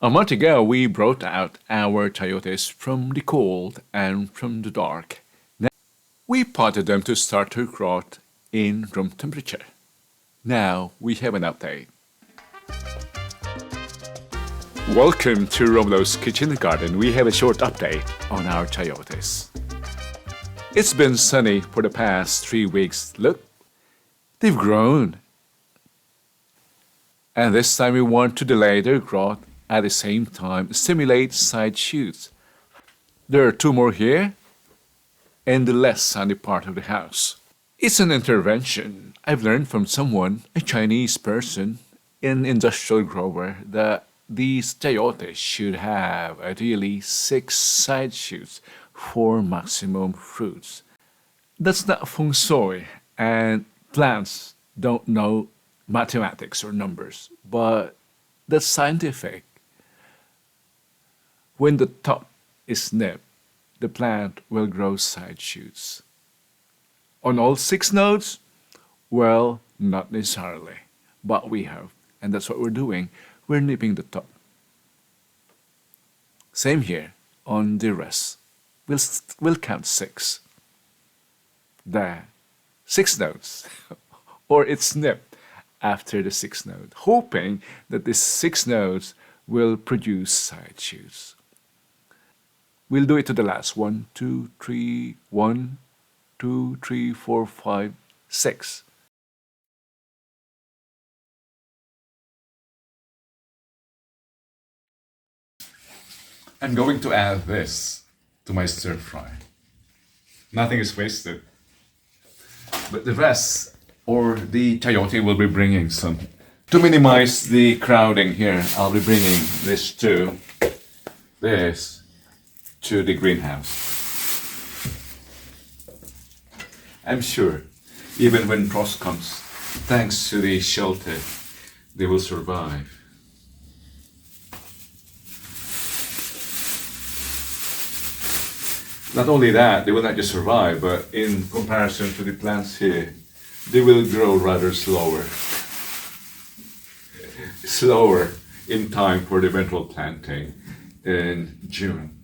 A month ago, we brought out our chayotes from the cold and from the dark. Now, we potted them to start to growth in room temperature. Now we have an update. Welcome to Romulo's Kitchen Garden. We have a short update on our chayotes. It's been sunny for the past 3 weeks. Look, they've grown. And this time we want to delay their growth at the same time stimulate side shoots. There are 2 more here in the less sunny part of the house. It's an intervention. I've learned from someone, a Chinese person, an industrial grower, that these chayotes should have ideally 6 side shoots for maximum fruits. That's not feng shui, and plants don't know mathematics or numbers, but that's scientific. When the top is nipped, the plant will grow side shoots. On all 6 nodes? Well, not necessarily, but we have, and that's what we're doing. We're nipping the top. Same here on the rest. We'll count 6. There, 6 nodes, or it's nipped after the 6th node, hoping that the 6 nodes will produce side shoots. We'll do it to the last 1, 2, 3, 1, 2, 3, 4, 5, 6. I'm going to add this to my stir fry. Nothing is wasted. But the rest, or the chayote, will be bringing some. To minimize the crowding here, I'll be bringing this to the greenhouse. I'm sure, even when frost comes, thanks to the shelter, they will survive. Not only that, they will not just survive, but in comparison to the plants here, they will grow rather slower. Slower in time for the eventual planting in June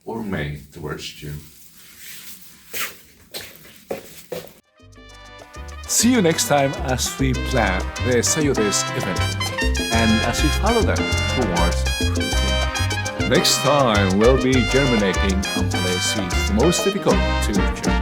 or May, towards June. See you next time as we plant the Chayotes eventually, and as we follow them towards fruiting. Next time, we'll be germinating until seeds, the most difficult to germinate.